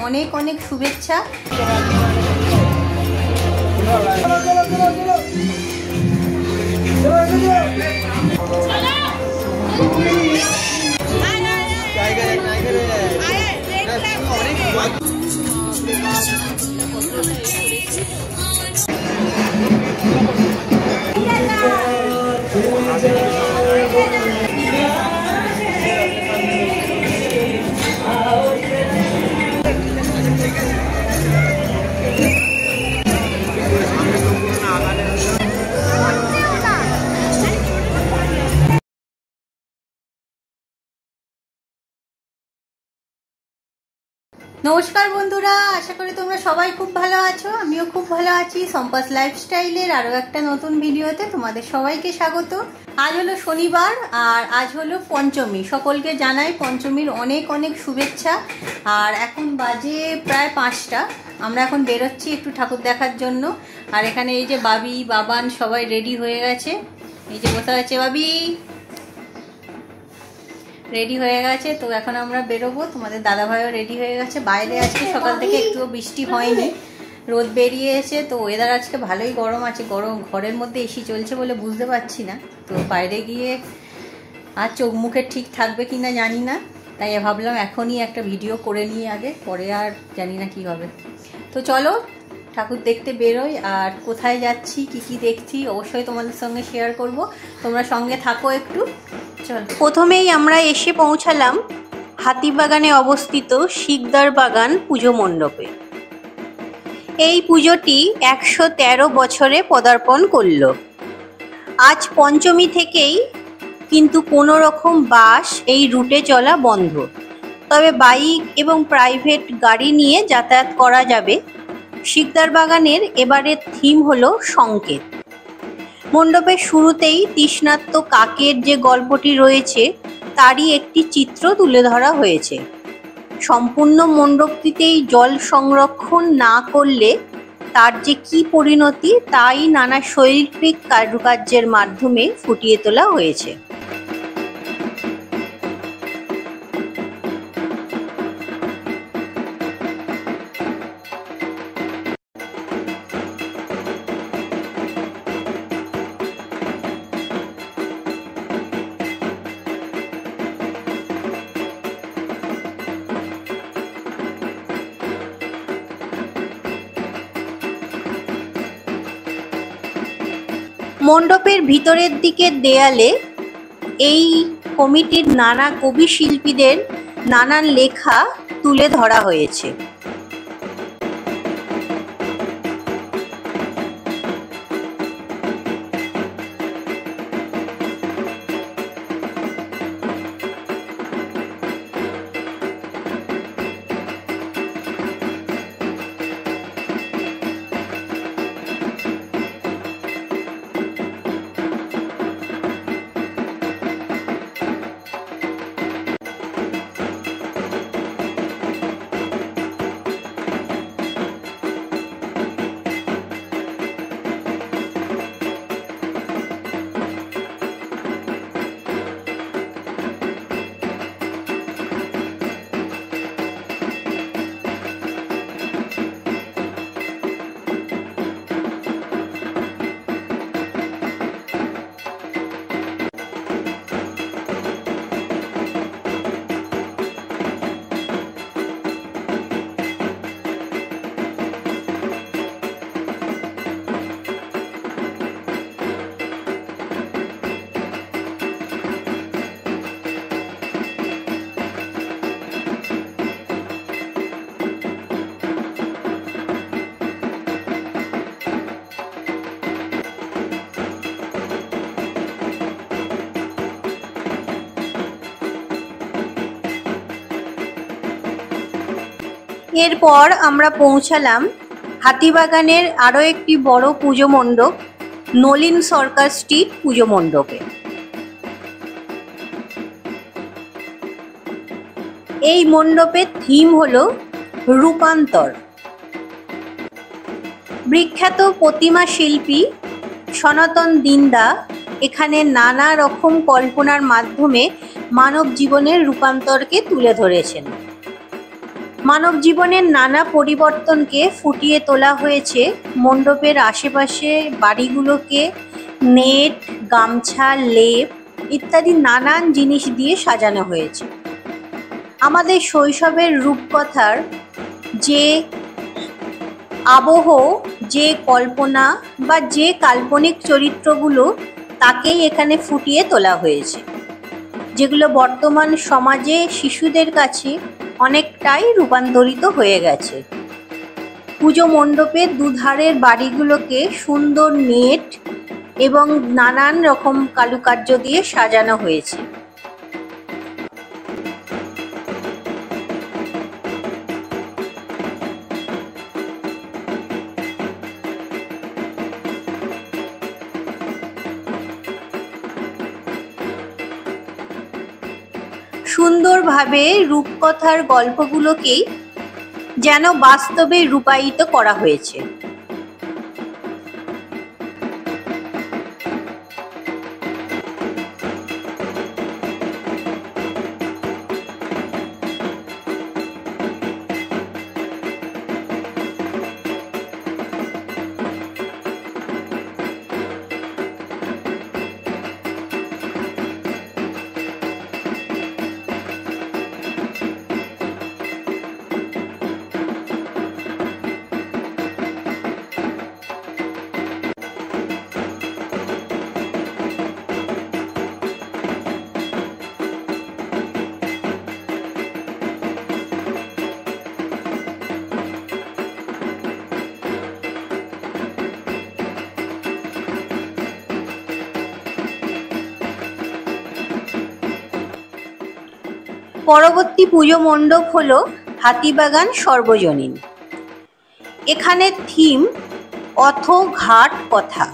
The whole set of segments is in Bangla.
অনেক অনেক শুভেচ্ছা। নমস্কার বন্ধুরা, আশা করি তোমরা সবাই খুব ভালো আছো। আমিও খুব ভালো আছি। সম্পাস লাইফস্টাইলের আরও একটা নতুন ভিডিওতে তোমাদের সবাইকে স্বাগত। আজ হলো শনিবার আর আজ হলো পঞ্চমী। সকলকে জানাই পঞ্চমীর অনেক অনেক শুভেচ্ছা। আর এখন বাজে প্রায় 5টা। আমরা এখন বেরোচ্ছি একটু ঠাকুর দেখার জন্য। আর এখানে এই যে বাবি বাবান সবাই রেডি হয়ে গেছে। এই যে বসে আছে বাবি, রেডি হয়ে গেছে। তো এখন আমরা বেরোবো। তোমাদের দাদাভাইও রেডি হয়ে গেছে। বাইরে আজকে সকাল থেকে একটুও বৃষ্টি হয়নি, রোদ বেরিয়েছে। তো ওয়েদার আজকে ভালোই গরম আছে। গরম ঘরের মধ্যে এসি চলছে বলে বুঝতে পারছি না। তো বাইরে গিয়ে আর চোখ মুখে ঠিক থাকবে কি না জানি না, তাই ভাবলাম এখনই একটা ভিডিও করে নিয়ে আগে, পরে আর জানি না কি হবে। তো চলো ঠাকুর দেখতে বেরোই। আর কোথায় যাচ্ছি কি কি দেখছি অবশ্যই তোমাদের সঙ্গে শেয়ার করব। তোমরা সঙ্গে থাকো একটু। চল, প্রথমেই আমরা এসে পৌঁছালাম হাতিবাগানে অবস্থিত শিকদার বাগান পুজো মণ্ডপে। এই পুজোটি 113 বছরে পদার্পণ করল। আজ পঞ্চমী থেকেই কিন্তু কোনো রকম বাস এই রুটে চলা বন্ধ, তবে বাইক এবং প্রাইভেট গাড়ি নিয়ে যাতায়াত করা যাবে। শিকদার বাগানের এবারের থিম হলো সংকেত। মণ্ডপের শুরুতেই তৃষ্ণার্ত কাকের যে গল্পটি রয়েছে তারই একটি চিত্র তুলে ধরা হয়েছে। সম্পূর্ণ মণ্ডপটিতেই জল সংরক্ষণ না করলে তার যে কি পরিণতি তাই নানা শৈল্পিক কারুকার্যের মাধ্যমে ফুটিয়ে তোলা হয়েছে। মণ্ডপের ভিতরের দিকের দেয়ালে এই কমিটির নানা কবি শিল্পীদের নানান লেখা তুলে ধরা হয়েছে। এরপর আমরা পৌঁছালাম হাতিবাগানের আরও একটি বড় পুজো মণ্ডপ, নলিন সরকার স্ট্রিট পুজো মণ্ডপে। এই মণ্ডপের থিম হলো রূপান্তর। বিখ্যাত প্রতিমা শিল্পী সনাতন দিন্দা এখানে নানা রকম কল্পনার মাধ্যমে মানব জীবনের রূপান্তরকে তুলে ধরেছেন। মানব জীবনের নানা পরিবর্তনকে ফুটিয়ে তোলা হয়েছে মণ্ডপের আশেপাশে বাড়িগুলোকে নেট, গামছা, লেপ ইত্যাদি নানান জিনিস দিয়ে সাজানো হয়েছে। আমাদের শৈশবের রূপকথার যে আবহ, যে কল্পনা বা যে কাল্পনিক চরিত্রগুলো তাকেই এখানে ফুটিয়ে তোলা হয়েছে, যেগুলো বর্তমান সমাজে শিশুদের কাছে অনেকটাই রূপান্তরিত হয়ে গেছে। পুজো মণ্ডপের দুধারের বাড়িগুলোকে সুন্দর নেট এবং নানান রকম কারুকার্য দিয়ে সাজানো হয়েছে। সুন্দরভাবে রূপকথার গল্পগুলোকেই যেন বাস্তবে রূপায়িত করা হয়েছে। পরবর্তী পুজো মণ্ডপ হলো হাতিবাগান সর্বজনীন। এখানে থিম অথ ঘাট কথা।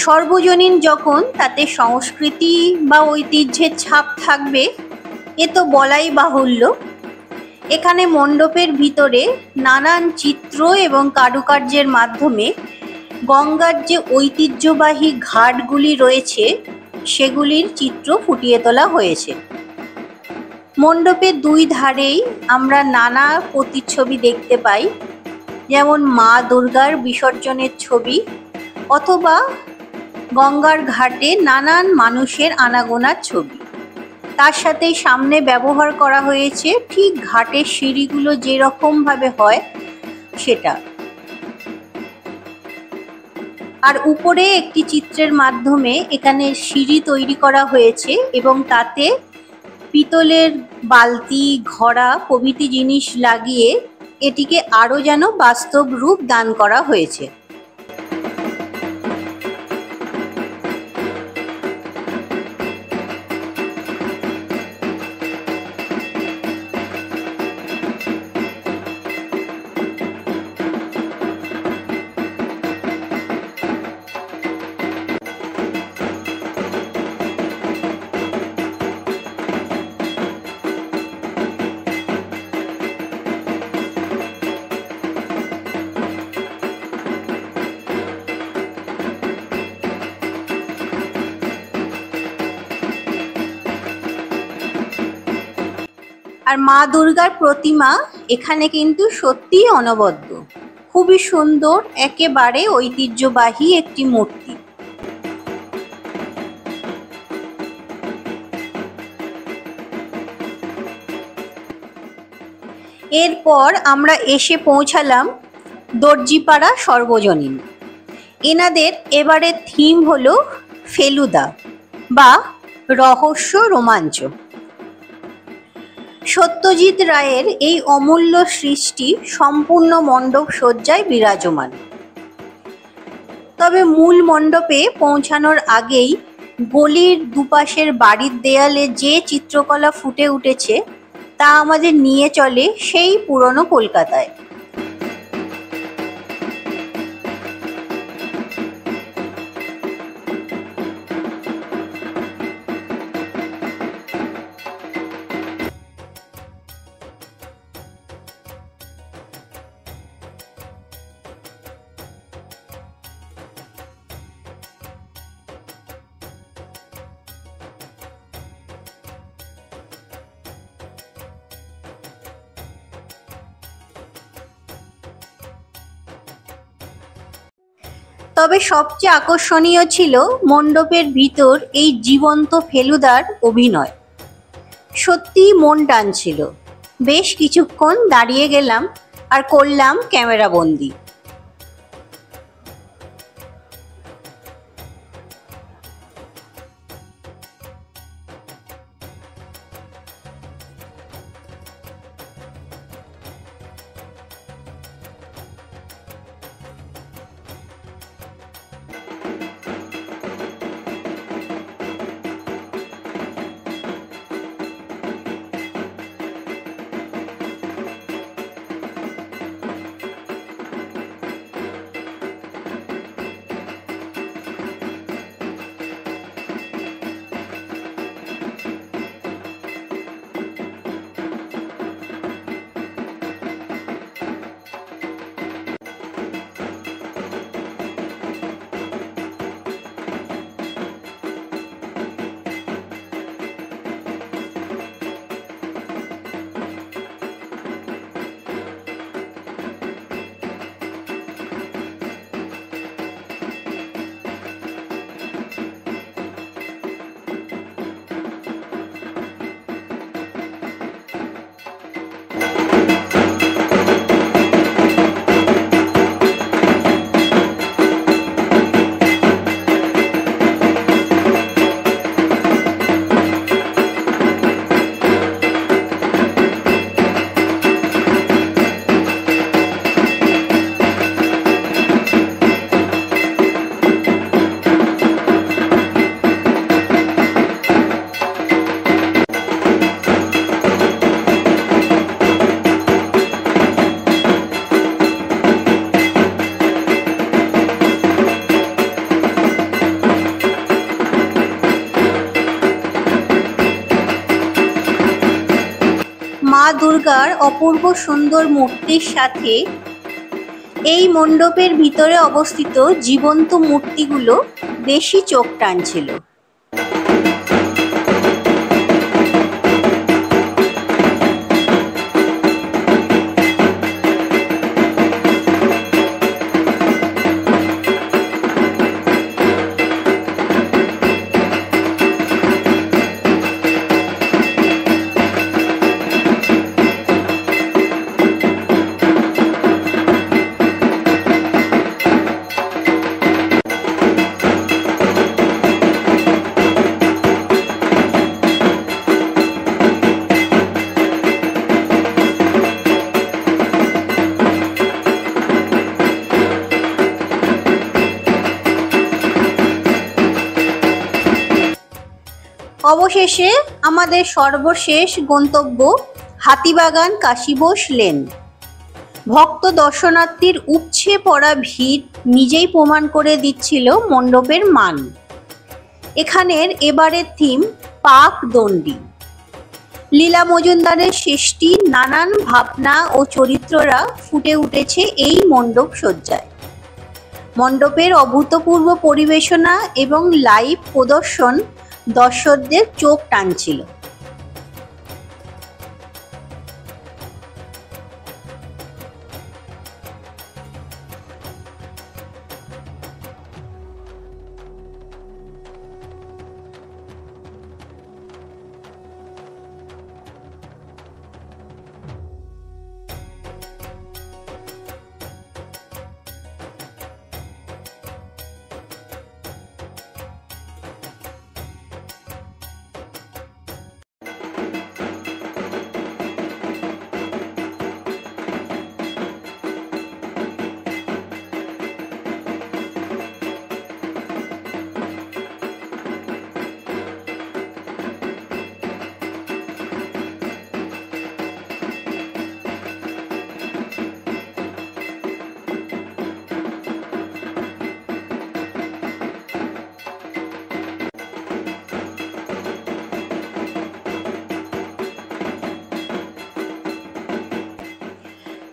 সর্বজনীন যখন, তাতে সংস্কৃতি বা ঐতিহ্যের ছাপ থাকবে এ তো বলাই বাহুল্য। এখানে মণ্ডপের ভিতরে নানান চিত্র এবং কারুকার্যের মাধ্যমে গঙ্গার যে ঐতিহ্যবাহী ঘাটগুলি রয়েছে সেগুলির চিত্র ফুটিয়ে তোলা হয়েছে। মণ্ডপের দুই ধারেই আমরা নানা প্রতিচ্ছবি দেখতে পাই, যেমন মা দুর্গার বিসর্জনের ছবি অথবা গঙ্গার ঘাটে নানান মানুষের আনাগোনার ছবি। তার সাথে সামনে ব্যবহার করা হয়েছে ঠিক ঘাটের সিঁড়িগুলো যেরকম ভাবে হয় সেটা। আর উপরে একটি চিত্রের মাধ্যমে এখানে সিঁড়ি তৈরি করা হয়েছে এবং তাতে পিতলের বালতি, ঘড়া প্রভৃতি জিনিস লাগিয়ে এটিকে আরো যেন বাস্তব রূপ দান করা হয়েছে। আর মা দুর্গার প্রতিমা এখানে কিন্তু সত্যিই অনবদ্য, খুবই সুন্দর, একেবারে ঐতিহ্যবাহী একটি মূর্তি। এরপর আমরা এসে পৌঁছালাম দর্জিপাড়া সর্বজনীন। এনাদের এবারের থিম হলো ফেলুদা বা রহস্য রোমাঞ্চ। সত্যজিৎ রায়ের এই অমূল্য সৃষ্টি সম্পূর্ণ মণ্ডপ সজ্জায় বিরাজমান। তবে মূল মণ্ডপে পৌঁছানোর আগেই গলির দুপাশের বাড়ির দেয়ালে যে চিত্রকলা ফুটে উঠেছে তা আমাদের নিয়ে চলে সেই পুরনো কলকাতায়। তবে সবচেয়ে আকর্ষণীয় ছিল মণ্ডপের ভিতর এই জীবন্ত ফেলুদার অভিনয়। সত্যিই মন টানছিল। বেশ কিছুক্ষণ দাঁড়িয়ে গেলাম আর করলাম ক্যামেরা বন্দি। মা দুর্গার অপূর্ব সুন্দর মূর্তির সাথে এই মণ্ডপের ভিতরে অবস্থিত জীবন্ত মূর্তিগুলো বেশি চোখ টানছিল। অবশেষে আমাদের সর্বশেষ গন্তব্য হাতিবাগান কাশীবোস লেন। ভক্ত দর্শনার্থীর উপচে পড়া ভিড় নিজেই প্রমাণ করে দিচ্ছিল মণ্ডপের মান। এখানের এবারের থিম পাক দণ্ডি। লীলা মজুমদারের সৃষ্টি নানান ভাবনা ও চরিত্ররা ফুটে উঠেছে এই মণ্ডপ সজ্জায়। মণ্ডপের অভূতপূর্ব পরিবেশনা এবং লাইভ প্রদর্শন দর্শকদের চোখ টানছিল।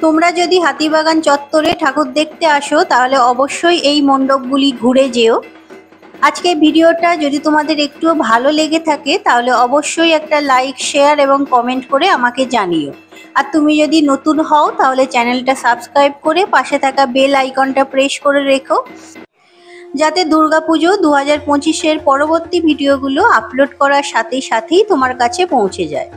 তোমরা যদি হাতিবাগান চত্বরে ঠাকুর দেখতে আসো তাহলে অবশ্যই এই মণ্ডপগুলি ঘুরে যেও। আজকে ভিডিওটা যদি তোমাদের একটুও ভালো লেগে থাকে তাহলে অবশ্যই একটা লাইক, শেয়ার এবং কমেন্ট করে আমাকে জানিও। আর তুমি যদি নতুন হও তাহলে চ্যানেলটা সাবস্ক্রাইব করে পাশে থাকা বেল আইকনটা প্রেস করে রেখো। যাতে দুর্গাপুজো 2025-এর পরবর্তী ভিডিওগুলো আপলোড করার সাথে সাথেই তোমার কাছে পৌঁছে যায়।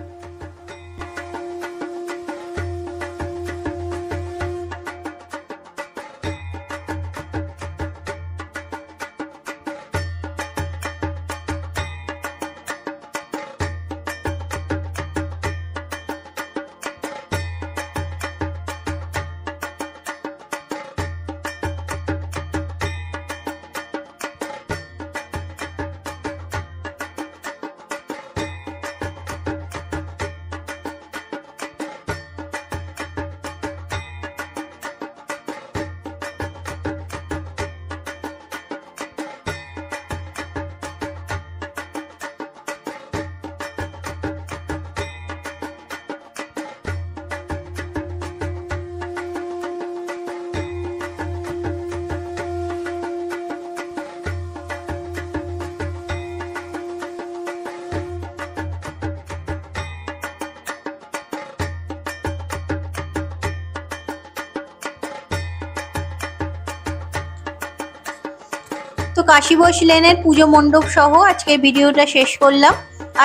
তো কাশীবোস লেনের পুজো মণ্ডপ সহ আজকের ভিডিওটা শেষ করলাম।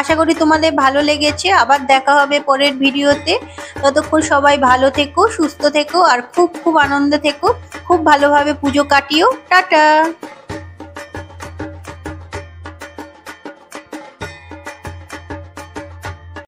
আশা করি তোমাদের ভালো লেগেছে। আবার দেখা হবে পরের ভিডিওতে। ততক্ষণ সবাই ভালো থেকো, সুস্থ থেকো আর খুব খুব আনন্দে থেকো। খুব ভালোভাবে পুজো কাটিও। টাটা।